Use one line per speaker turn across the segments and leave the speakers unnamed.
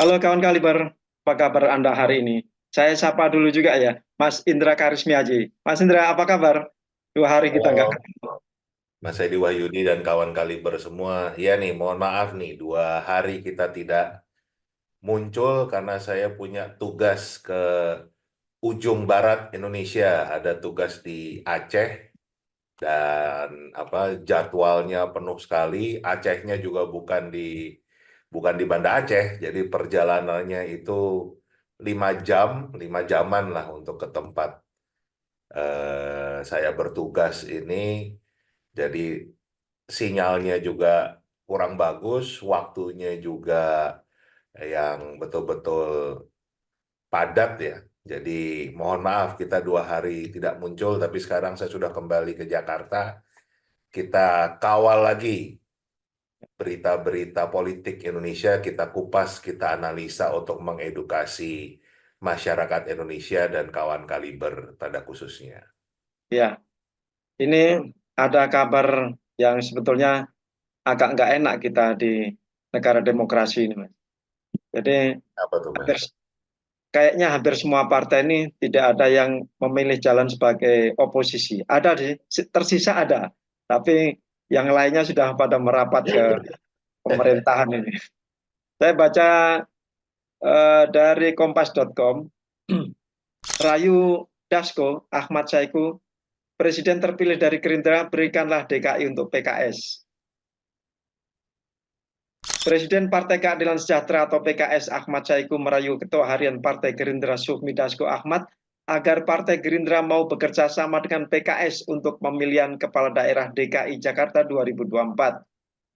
Halo kawan Kaliber, apa kabar Anda hari ini? Saya sapa dulu juga ya, Mas Indra Karismiaji. Mas Indra, apa kabar? 2 hari kita nggak
Halo,
ketemu.
Mas Edi Wahyudi dan kawan kaliber semua. Ya nih, mohon maaf nih, 2 hari kita tidak muncul karena saya punya tugas ke ujung barat Indonesia. Ada tugas di Aceh dan jadwalnya penuh sekali. Acehnya juga bukan di Banda Aceh, jadi perjalanannya itu 5 jam, 5 jaman lah untuk ke tempat saya bertugas ini. Jadi sinyalnya juga kurang bagus, waktunya juga yang betul-betul padat ya. Jadi mohon maaf kita 2 hari tidak muncul, tapi sekarang saya sudah kembali ke Jakarta. Kita kawal lagi berita-berita politik Indonesia, kita kupas, kita analisa untuk mengedukasi masyarakat Indonesia dan kawan kaliber pada khususnya.
Ya, ini ada kabar yang sebetulnya agak nggak enak kita di negara demokrasi ini, Mas. Jadi
Apa tuh,
hampir,
Mas?
kayaknya hampir semua partai ini tidak ada yang memilih jalan sebagai oposisi. Ada sih, tersisa ada, tapi yang lainnya sudah pada merapat ke pemerintahan ini. Saya baca dari kompas.com, Rayu Dasko, Ahmad Saiku, Presiden terpilih dari Gerindra, berikanlah DKI untuk PKS. Presiden Partai Keadilan Sejahtera atau PKS Ahmad Saiku merayu Ketua Harian Partai Gerindra Sufmi Dasko Ahmad agar Partai Gerindra mau bekerja sama dengan PKS untuk pemilihan Kepala Daerah DKI Jakarta 2024.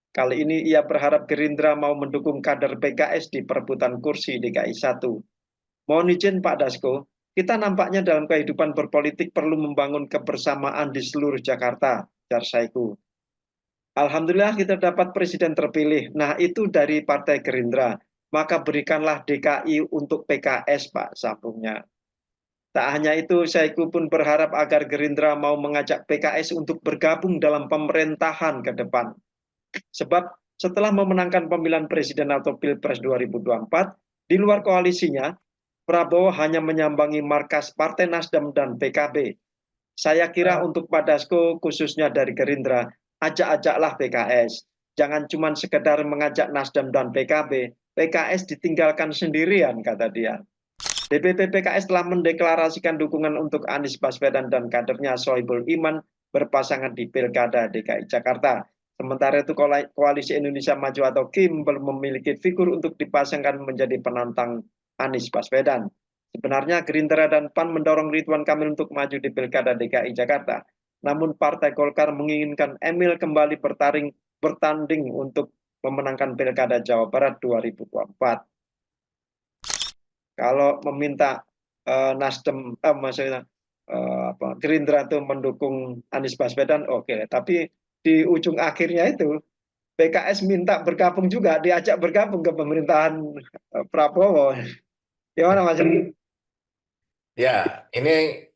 Kali ini ia berharap Gerindra mau mendukung kader PKS di perebutan kursi DKI 1. Mohon izin Pak Dasko, kita nampaknya dalam kehidupan berpolitik perlu membangun kebersamaan di seluruh Jakarta, jar Saiku. Alhamdulillah kita dapat presiden terpilih. Nah itu dari Partai Gerindra. Maka berikanlah DKI untuk PKS, Pak, sambungnya. Tak hanya itu, Saiku pun berharap agar Gerindra mau mengajak PKS untuk bergabung dalam pemerintahan ke depan. Sebab setelah memenangkan pemilihan presiden atau Pilpres 2024, di luar koalisinya, Prabowo hanya menyambangi markas Partai Nasdem dan PKB. Saya kira untuk Pak Dasko, khususnya dari Gerindra, ajak-ajaklah PKS. Jangan cuma sekedar mengajak Nasdem dan PKB. PKS ditinggalkan sendirian, kata dia. DPP PKS telah mendeklarasikan dukungan untuk Anies Baswedan dan kadernya Sohibul Iman berpasangan di Pilkada DKI Jakarta. Sementara itu Koalisi Indonesia Maju atau KIM belum memiliki figur untuk dipasangkan menjadi penantang Anies Baswedan. Sebenarnya Gerindra dan PAN mendorong Ridwan Kamil untuk maju di Pilkada DKI Jakarta. Namun Partai Golkar menginginkan Emil kembali bertanding untuk memenangkan Pilkada Jawa Barat 2024. Kalau meminta Nasdem, maksudnya Gerindra itu mendukung Anies Baswedan, oke. Tapi di ujung akhirnya itu PKS minta bergabung juga, diajak bergabung ke pemerintahan Prabowo. Gimana Mas?
Ya, ini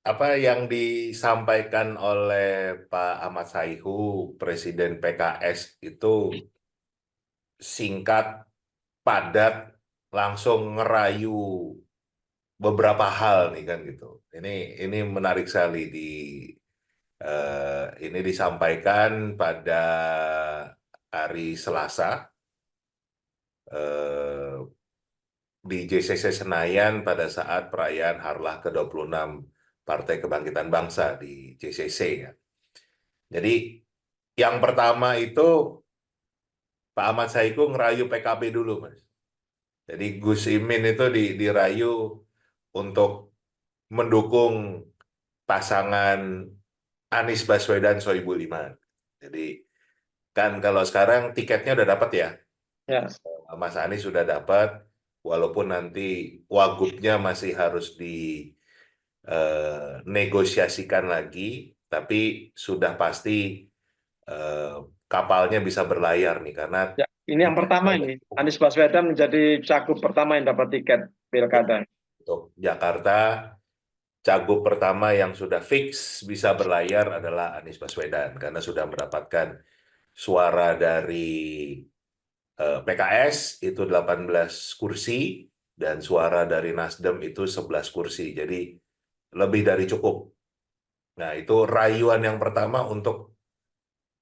apa yang disampaikan oleh Pak Ahmad Saihu, Presiden PKS itu singkat, padat, langsung ngerayu beberapa hal nih kan gitu. Ini menarik sekali ini disampaikan pada hari Selasa eh, di JCC Senayan pada saat perayaan Harlah ke-26 Partai Kebangkitan Bangsa di JCC ya. Jadi yang pertama itu Pak Ahmad Saiku ngerayu PKB dulu, Mas. Jadi Gus Imin itu dirayu untuk mendukung pasangan Anies Baswedan Sohibul Iman. Jadi kan kalau sekarang tiketnya udah dapat ya,
Ya,
Mas Anies sudah dapat, walaupun nanti wagubnya masih harus negosiasikan lagi, tapi sudah pasti eh, kapalnya bisa berlayar nih karena
ya. Ini yang
tiketnya
pertama
udah
ini.
cukup.
Anies Baswedan menjadi cagup pertama yang dapat tiket
Ya,
Pilkada.
untuk Jakarta, cagup pertama yang sudah fix bisa berlayar adalah Anies Baswedan karena sudah mendapatkan suara dari PKS itu 18 kursi dan suara dari Nasdem itu 11 kursi. Jadi lebih dari cukup. Nah, itu rayuan yang pertama untuk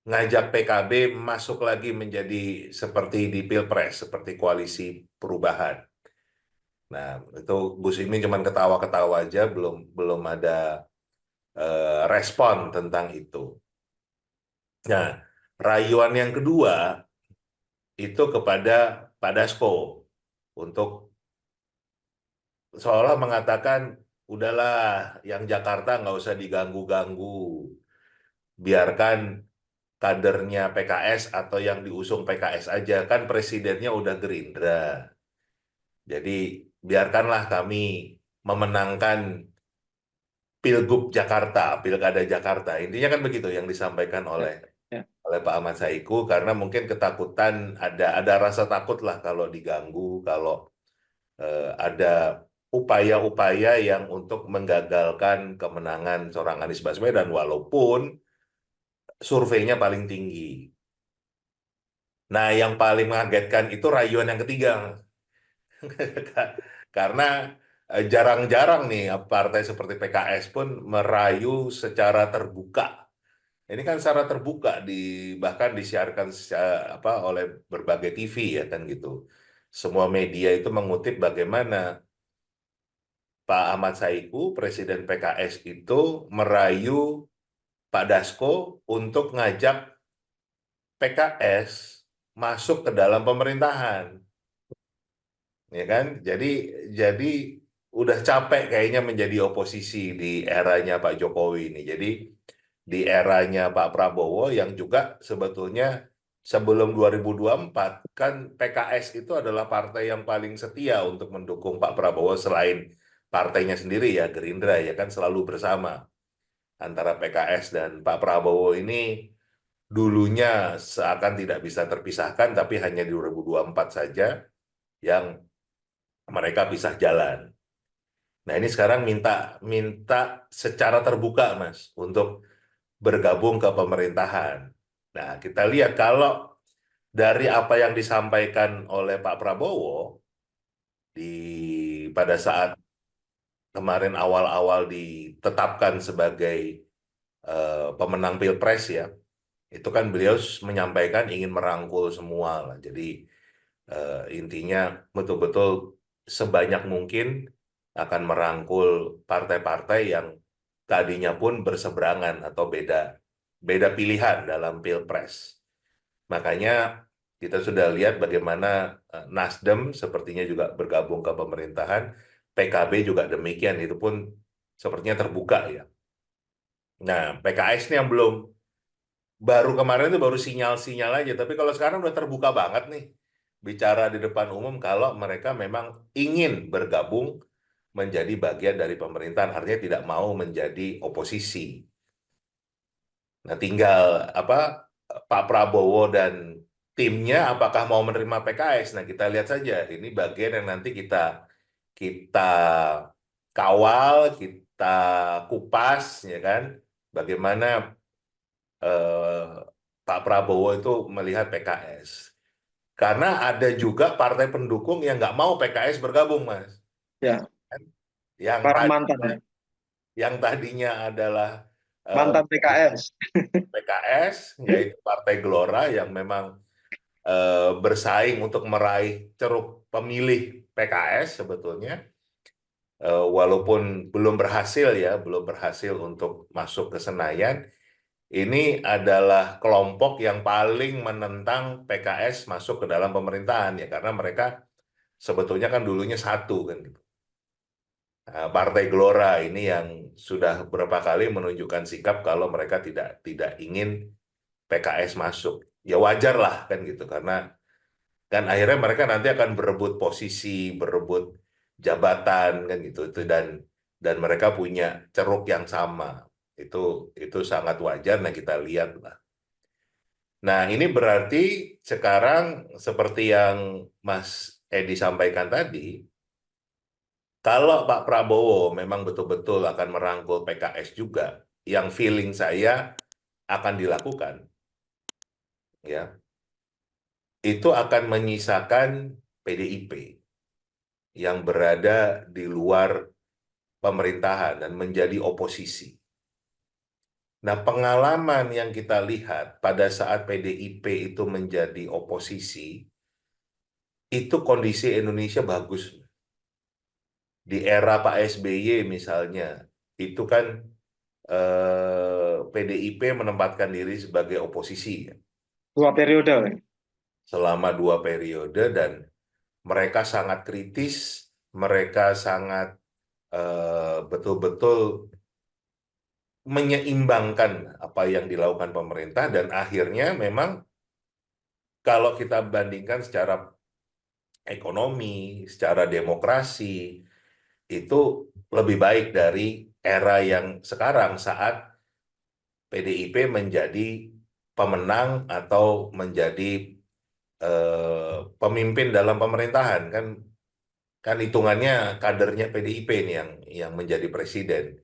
ngajak PKB masuk lagi menjadi seperti di Pilpres, seperti koalisi perubahan. Nah, itu Gus Imin cuma ketawa-ketawa aja, belum belum ada respon tentang itu. Nah, rayuan yang kedua itu kepada Pak Dasko untuk seolah mengatakan udahlah yang Jakarta nggak usah diganggu-ganggu, biarkan kadernya PKS atau yang diusung PKS aja, kan presidennya udah Gerindra. Jadi biarkanlah kami memenangkan Pilgub Jakarta, Pilkada Jakarta. Intinya kan begitu yang disampaikan
Ya,
oleh
ya.
Pak Ahmad Saiku, karena mungkin ketakutan, ada rasa takut lah kalau diganggu, kalau ada upaya-upaya yang untuk menggagalkan kemenangan seorang Anies Baswedan walaupun surveinya paling tinggi. Nah, yang paling mengagetkan itu rayuan yang ketiga. Karena jarang-jarang nih partai seperti PKS pun merayu secara terbuka. Ini kan secara terbuka bahkan disiarkan oleh berbagai TV ya kan gitu. Semua media itu mengutip bagaimana Pak Ahmad Saiku, Presiden PKS itu merayu Pak Dasko untuk ngajak PKS masuk ke dalam pemerintahan. Ya kan? Jadi udah capek kayaknya menjadi oposisi di eranya Pak Jokowi ini. Jadi di eranya Pak Prabowo yang juga sebetulnya sebelum 2024 kan PKS itu adalah partai yang paling setia untuk mendukung Pak Prabowo selain partainya sendiri ya Gerindra ya kan selalu bersama antara PKS dan Pak Prabowo ini dulunya seakan tidak bisa terpisahkan tapi hanya di 2024 saja yang mereka pisah jalan. Nah, ini sekarang minta minta secara terbuka, Mas, untuk bergabung ke pemerintahan. Nah, kita lihat kalau dari apa yang disampaikan oleh Pak Prabowo pada saat kemarin awal-awal ditetapkan sebagai pemenang Pilpres ya, itu kan beliau menyampaikan ingin merangkul semua lah. Jadi intinya betul-betul sebanyak mungkin akan merangkul partai-partai yang tadinya pun berseberangan atau beda beda pilihan dalam Pilpres. Makanya kita sudah lihat bagaimana Nasdem sepertinya juga bergabung ke pemerintahan, PKB juga demikian, itu pun sepertinya terbuka ya. Nah, PKS ini yang belum, baru kemarin itu baru sinyal-sinyal aja, tapi kalau sekarang udah terbuka banget nih, bicara di depan umum kalau mereka memang ingin bergabung menjadi bagian dari pemerintahan, artinya tidak mau menjadi oposisi. Nah, tinggal apa Pak Prabowo dan timnya apakah mau menerima PKS. Nah, kita lihat saja. Ini bagian yang nanti kita kita kawal, kita kupas, ya kan? Bagaimana eh, Pak Prabowo itu melihat PKS. Karena ada juga partai pendukung yang nggak mau PKS bergabung, Mas.
Ya,
Yang
para mantan
tadinya,
ya.
yang tadinya adalah eh,
Mantan PKS.
PKS, yaitu Partai Gelora yang memang bersaing untuk meraih ceruk pemilih PKS sebetulnya, walaupun belum berhasil ya, belum berhasil untuk masuk ke Senayan. Ini adalah kelompok yang paling menentang PKS masuk ke dalam pemerintahan ya, karena mereka sebetulnya kan dulunya satu kan gitu. Nah, Partai Gelora ini yang sudah beberapa kali menunjukkan sikap kalau mereka tidak ingin PKS masuk. Ya wajar lah kan gitu, karena kan akhirnya mereka nanti akan berebut posisi, berebut jabatan kan gitu itu, dan mereka punya ceruk yang sama. itu itu sangat wajar. Nah, kita lihat lah. Nah, ini berarti sekarang seperti yang Mas Edi sampaikan tadi, kalau Pak Prabowo memang betul-betul akan merangkul PKS juga, yang feeling saya akan dilakukan, ya, itu akan menyisakan PDIP yang berada di luar pemerintahan dan menjadi oposisi. Nah, pengalaman yang kita lihat pada saat PDIP itu menjadi oposisi, itu kondisi Indonesia bagus. Di era Pak SBY misalnya, itu kan PDIP menempatkan diri sebagai oposisi ya,
2 periode.
selama 2 periode, dan mereka sangat kritis, mereka sangat betul-betul menyeimbangkan apa yang dilakukan pemerintah, dan akhirnya memang kalau kita bandingkan secara ekonomi, secara demokrasi, itu lebih baik dari era yang sekarang saat PDIP menjadi pemenang atau menjadi pemimpin dalam pemerintahan, kan kan hitungannya kadernya PDIP ini yang menjadi presiden.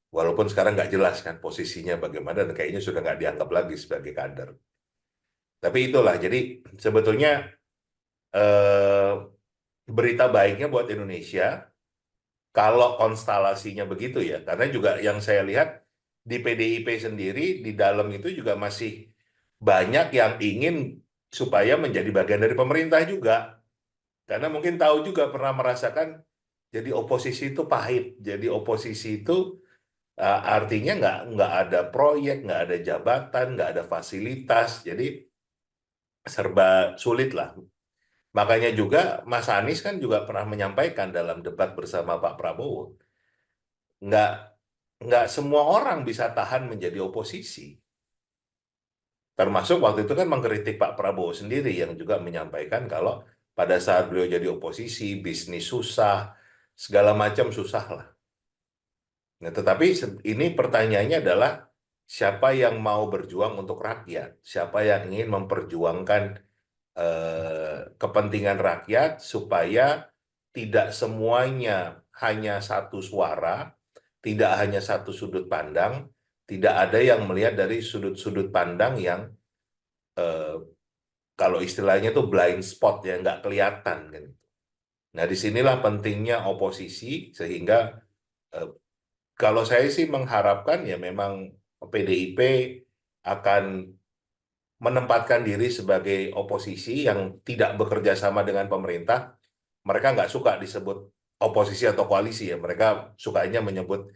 Walaupun sekarang nggak jelas kan posisinya bagaimana, dan kayaknya sudah nggak dianggap lagi sebagai kader. Tapi itulah, jadi sebetulnya eh, berita baiknya buat Indonesia kalau konstelasinya begitu ya. Karena juga yang saya lihat di PDIP sendiri, di dalam itu juga masih banyak yang ingin supaya menjadi bagian dari pemerintah juga. Karena mungkin tahu juga pernah merasakan jadi oposisi itu pahit. Jadi oposisi itu artinya nggak ada proyek, nggak ada jabatan, nggak ada fasilitas. Jadi serba sulit lah. Makanya juga Mas Anies kan juga pernah menyampaikan dalam debat bersama Pak Prabowo, nggak nggak semua orang bisa tahan menjadi oposisi. Termasuk waktu itu kan mengkritik Pak Prabowo sendiri yang juga menyampaikan kalau pada saat beliau jadi oposisi, bisnis susah, segala macam susah lah. Nah, tetapi ini pertanyaannya adalah siapa yang mau berjuang untuk rakyat, siapa yang ingin memperjuangkan kepentingan rakyat supaya tidak semuanya hanya satu suara, tidak hanya satu sudut pandang, tidak ada yang melihat dari sudut-sudut pandang yang eh, kalau istilahnya tuh blind spot ya, nggak kelihatan kan. Nah, disinilah pentingnya oposisi, sehingga eh, kalau saya sih mengharapkan ya memang PDIP akan menempatkan diri sebagai oposisi yang tidak bekerja sama dengan pemerintah. Mereka nggak suka disebut oposisi atau koalisi ya, mereka sukanya menyebut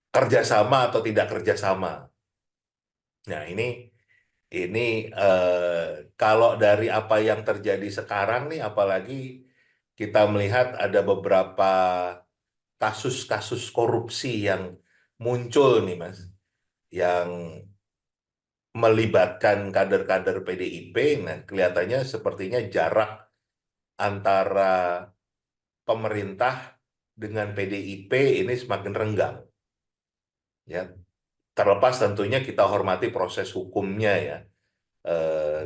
kerjasama atau tidak kerjasama. Nah, ini kalau dari apa yang terjadi sekarang nih, apalagi kita melihat ada beberapa kasus-kasus korupsi yang muncul nih, Mas, yang melibatkan kader-kader PDIP. Nah, kelihatannya sepertinya jarak antara pemerintah dengan PDIP ini semakin renggang. Ya, terlepas tentunya kita hormati proses hukumnya ya.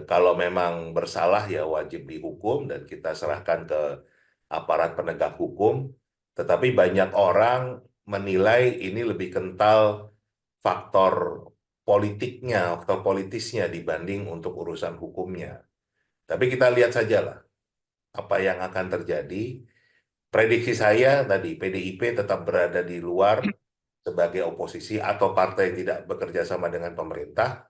Kalau memang bersalah ya wajib dihukum dan kita serahkan ke aparat penegak hukum. Tetapi banyak orang menilai ini lebih kental faktor politiknya, faktor politisnya dibanding untuk urusan hukumnya. Tapi kita lihat sajalah apa yang akan terjadi. Prediksi saya tadi PDIP tetap berada di luar sebagai oposisi atau partai yang tidak bekerja sama dengan pemerintah,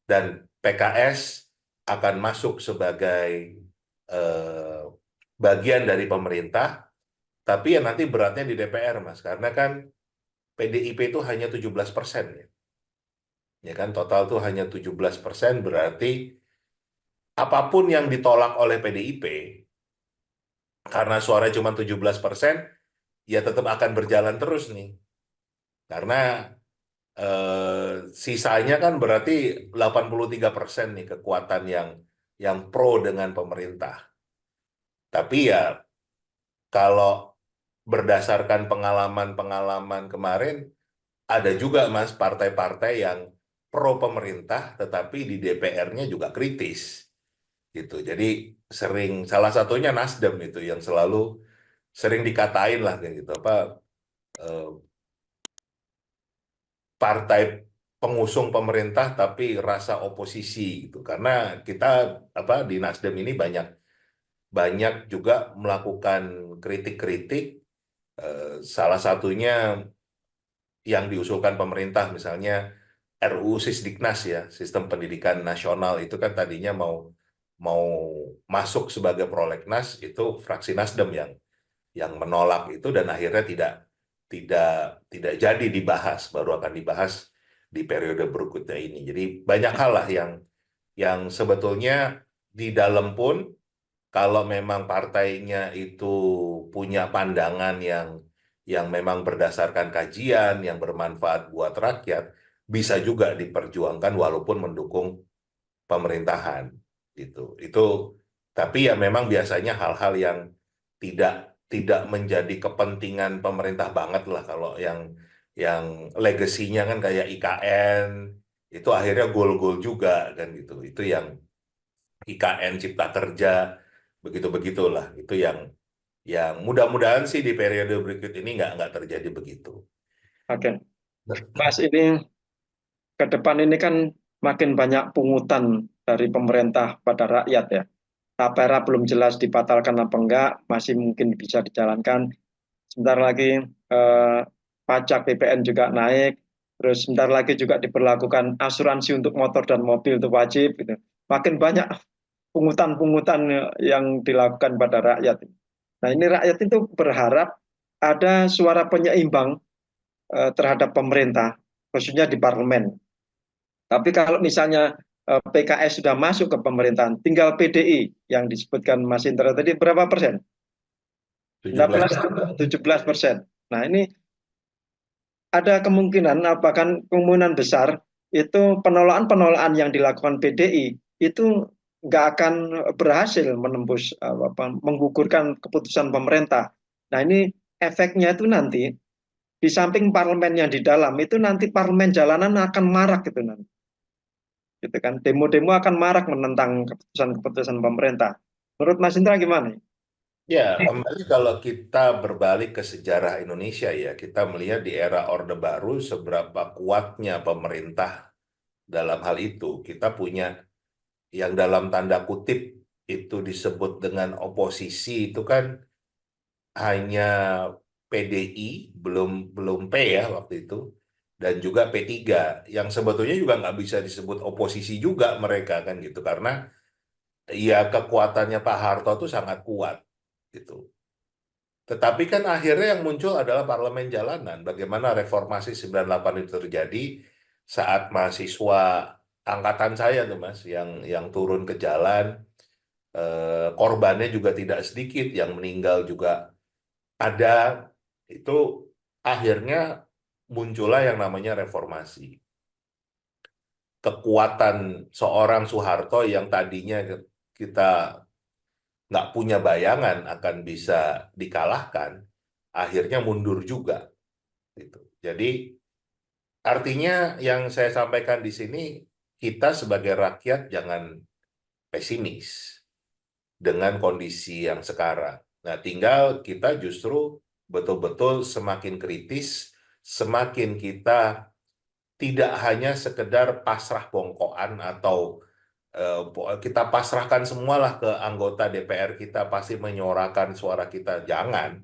dan PKS akan masuk sebagai eh, bagian dari pemerintah, tapi ya nanti beratnya di DPR, Mas, karena kan PDIP itu hanya 17% ya. Ya kan, total tuh hanya 17%, berarti apapun yang ditolak oleh PDIP, karena suara cuma 17%, ya tetap akan berjalan terus nih. Karena sisanya kan berarti 83% nih kekuatan yang pro dengan pemerintah. Tapi ya kalau berdasarkan pengalaman-pengalaman kemarin, ada juga Mas partai-partai yang pro pemerintah tetapi di DPR-nya juga kritis gitu. Jadi sering, salah satunya Nasdem itu yang selalu sering dikatain lah kayak gitu, apa, eh, partai pengusung pemerintah tapi rasa oposisi gitu. Karena kita di Nasdem ini banyak banyak juga melakukan kritik-kritik, salah satunya yang diusulkan pemerintah misalnya RUU Sisdiknas ya, Sistem Pendidikan Nasional itu kan tadinya mau mau masuk sebagai prolegnas, itu fraksi Nasdem yang menolak itu, dan akhirnya tidak tidak jadi dibahas, baru akan dibahas di periode berikutnya ini. Jadi banyak hal lah yang sebetulnya di dalam pun, kalau memang partainya itu punya pandangan yang memang berdasarkan kajian yang bermanfaat buat rakyat, bisa juga diperjuangkan walaupun mendukung pemerintahan gitu. Itu tapi ya memang biasanya hal-hal yang tidak tidak menjadi kepentingan pemerintah banget lah, kalau yang legasinya kan kayak IKN itu akhirnya gol-gol juga kan gitu. Itu yang IKN Cipta Kerja begitu-begitulah. Itu yang mudah-mudahan sih di periode berikut ini nggak terjadi begitu.
Oke, Mas, ini ke depan ini kan makin banyak pungutan dari pemerintah pada rakyat ya. Tapera belum jelas dibatalkan apa enggak, masih mungkin bisa dijalankan. Sebentar lagi pajak BPN juga naik, terus sebentar lagi juga diberlakukan asuransi untuk motor dan mobil itu wajib gitu. Makin banyak pungutan-pungutan yang dilakukan pada rakyat. Nah, ini rakyat itu berharap ada suara penyeimbang terhadap pemerintah, khususnya di parlemen. Tapi kalau misalnya PKS sudah masuk ke pemerintahan, tinggal PDI yang disebutkan Mas Indra tadi berapa persen? 16,
17.
17%. Nah, ini ada kemungkinan, bahkan kemungkinan besar itu penolakan-penolakan yang dilakukan PDI itu nggak akan berhasil menembus menggugurkan keputusan pemerintah. Nah, ini efeknya itu nanti di samping parlemen yang di dalam itu nanti parlemen jalanan akan marak gitu nanti. Gitu kan. Demo-demo akan marak menentang keputusan-keputusan pemerintah. Menurut Mas Indra gimana?
Ya, kembali kalau kita berbalik ke sejarah Indonesia ya, kita melihat di era Orde Baru seberapa kuatnya pemerintah dalam hal itu. Kita punya yang dalam tanda kutip itu disebut dengan oposisi, itu kan hanya PDI, belum belum P ya waktu itu, dan juga P3, yang sebetulnya juga nggak bisa disebut oposisi juga mereka kan gitu, karena ya kekuatannya Pak Harto itu sangat kuat gitu. Tetapi kan akhirnya yang muncul adalah parlemen jalanan. Bagaimana reformasi 98 itu terjadi saat mahasiswa angkatan saya tuh Mas, yang turun ke jalan, korbannya juga tidak sedikit, yang meninggal juga ada. Itu akhirnya muncullah yang namanya reformasi. Kekuatan seorang Soeharto yang tadinya kita nggak punya bayangan akan bisa dikalahkan, akhirnya mundur juga gitu. Jadi artinya yang saya sampaikan di sini, kita sebagai rakyat jangan pesimis dengan kondisi yang sekarang. Nah, tinggal kita justru betul-betul semakin kritis, semakin kita tidak hanya sekedar pasrah bongkoan atau kita pasrahkan semualah ke anggota DPR kita pasti menyuarakan suara kita. Jangan,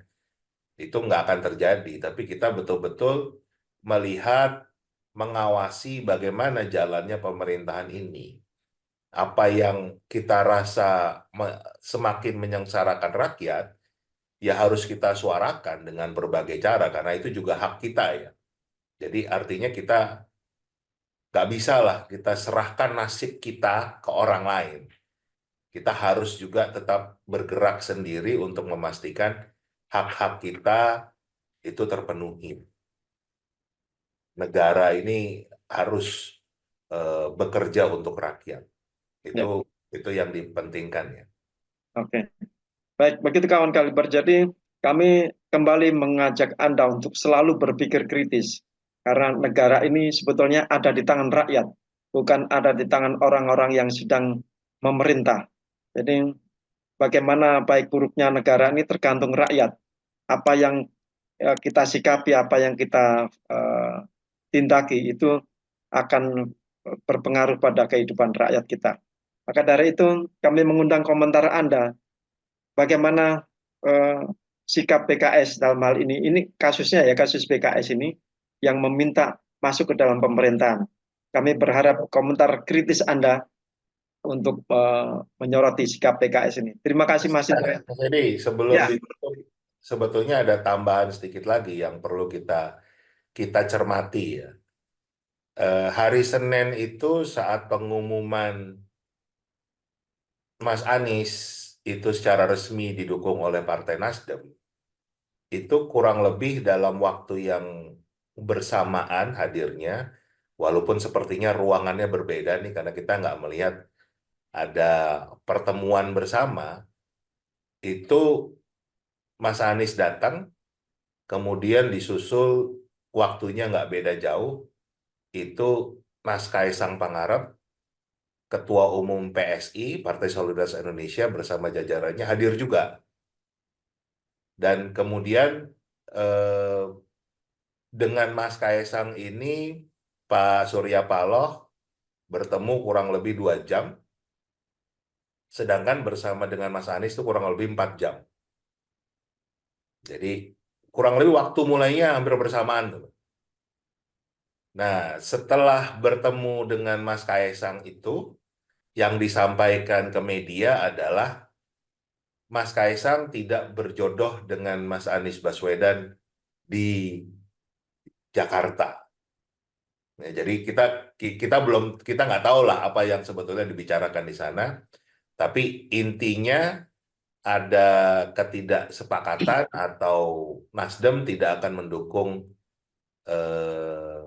itu nggak akan terjadi. Tapi kita betul-betul melihat, mengawasi bagaimana jalannya pemerintahan ini. Apa yang kita rasa semakin menyengsarakan rakyat, ya harus kita suarakan dengan berbagai cara, karena itu juga hak kita ya. Jadi artinya kita nggak bisa lah kita serahkan nasib kita ke orang lain. Kita harus juga tetap bergerak sendiri untuk memastikan hak-hak kita itu terpenuhi. Negara ini harus bekerja untuk rakyat. Itu
Ya,
itu yang dipentingkan ya.
oke. Baik, begitu kawan Kaliber. Jadi kami kembali mengajak Anda untuk selalu berpikir kritis. Karena negara ini sebetulnya ada di tangan rakyat, bukan ada di tangan orang-orang yang sedang memerintah. Jadi bagaimana baik buruknya negara ini tergantung rakyat. Apa yang kita sikapi, apa yang kita tindaki itu akan berpengaruh pada kehidupan rakyat kita. Maka dari itu kami mengundang komentar Anda, bagaimana sikap PKS dalam hal ini. Ini kasusnya ya, kasus PKS ini yang meminta masuk ke dalam pemerintahan. Kami berharap komentar kritis Anda untuk menyoroti sikap PKS ini. Terima kasih Mas Indra.
Jadi sebelum
Ya,
ditutup, sebetulnya ada tambahan sedikit lagi yang perlu kita kita cermati ya. Hari Senin itu saat pengumuman Mas Anies itu secara resmi didukung oleh Partai Nasdem, itu kurang lebih dalam waktu yang bersamaan hadirnya, walaupun sepertinya ruangannya berbeda nih karena kita nggak melihat ada pertemuan bersama, itu Mas Anies datang, kemudian disusul waktunya nggak beda jauh, itu Mas Kaisang Pangarep, Ketua Umum PSI, Partai Solidaritas Indonesia bersama jajarannya hadir juga. Dan kemudian eh, dengan Mas Kaisang ini, Pak Surya Paloh bertemu kurang lebih 2 jam, sedangkan bersama dengan Mas Anies itu kurang lebih 4 jam. Jadi kurang lebih waktu mulainya hampir bersamaan. Nah, setelah bertemu dengan Mas Kaisang itu, yang disampaikan ke media adalah Mas Kaisang tidak berjodoh dengan Mas Anies Baswedan di Jakarta. Nah, jadi kita nggak tahu lah apa yang sebetulnya dibicarakan di sana, tapi intinya ada ketidaksepakatan atau Nasdem tidak akan mendukung eh,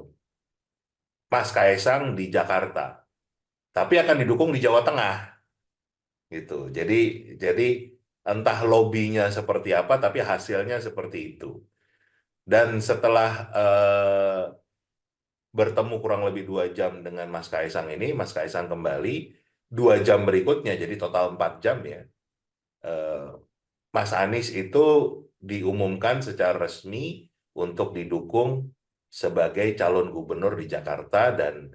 Mas Kaisang di Jakarta, tapi akan didukung di Jawa Tengah, gitu. Jadi entah lobbynya seperti apa, tapi hasilnya seperti itu. Dan setelah bertemu kurang lebih 2 jam dengan Mas Kaisang ini, Mas Kaisang kembali 2 jam berikutnya, jadi total 4 jam ya. eh, Mas Anies itu diumumkan secara resmi untuk didukung sebagai calon gubernur di Jakarta, dan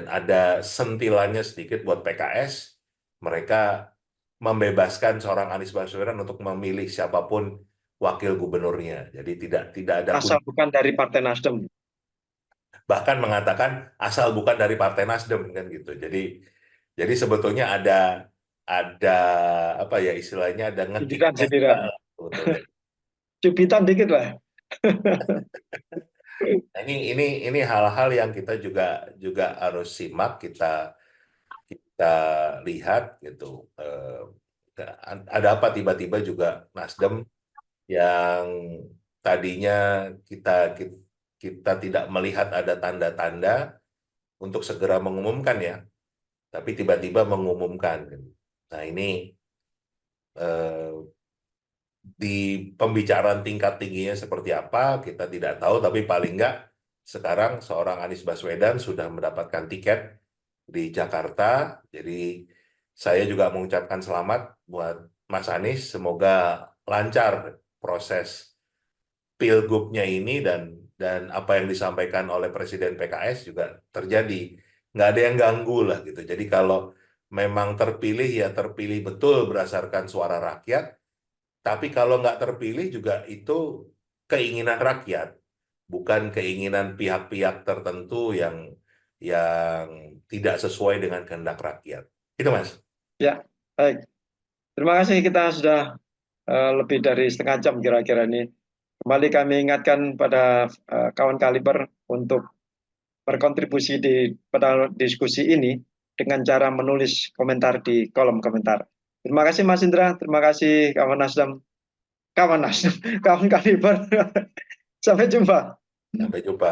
ada sentilannya sedikit buat PKS. Mereka membebaskan seorang Anies Baswedan untuk memilih siapapun wakil gubernurnya. Jadi tidak ada
asal bukan dari Partai Nasdem.
bahkan mengatakan asal bukan dari Partai Nasdem kan gitu. Jadi sebetulnya ada apa ya istilahnya, ada ngekiknya juga
Sindiran-sindiran.
lah sebetulnya.
Cubitan dikit lah.
Nah, ini hal-hal yang kita juga juga harus simak, kita lihat gitu. Ada apa tiba-tiba juga Nasdem yang tadinya kita kita, kita tidak melihat ada tanda-tanda untuk segera mengumumkan ya, tapi tiba-tiba mengumumkan. Nah ini eh, di pembicaraan tingkat tingginya seperti apa kita tidak tahu, tapi paling nggak sekarang seorang Anies Baswedan sudah mendapatkan tiket di Jakarta. Jadi saya juga mengucapkan selamat buat Mas Anies, semoga lancar proses pilgubnya ini, dan apa yang disampaikan oleh Presiden PKS juga terjadi. Nggak ada yang ganggu lah gitu. Jadi kalau memang terpilih ya terpilih betul berdasarkan suara rakyat, tapi kalau nggak terpilih juga itu keinginan rakyat, bukan keinginan pihak-pihak tertentu yang tidak sesuai dengan kehendak rakyat. Itu Mas.
Ya, baik. Terima kasih, kita sudah lebih dari setengah jam kira-kira ini. Kembali kami ingatkan pada kawan Kaliber untuk berkontribusi pada diskusi ini dengan cara menulis komentar di kolom komentar. Terima kasih Mas Indra, terima kasih kawan Nasdem, kawan Kaliber. Sampai jumpa.
Sampai jumpa.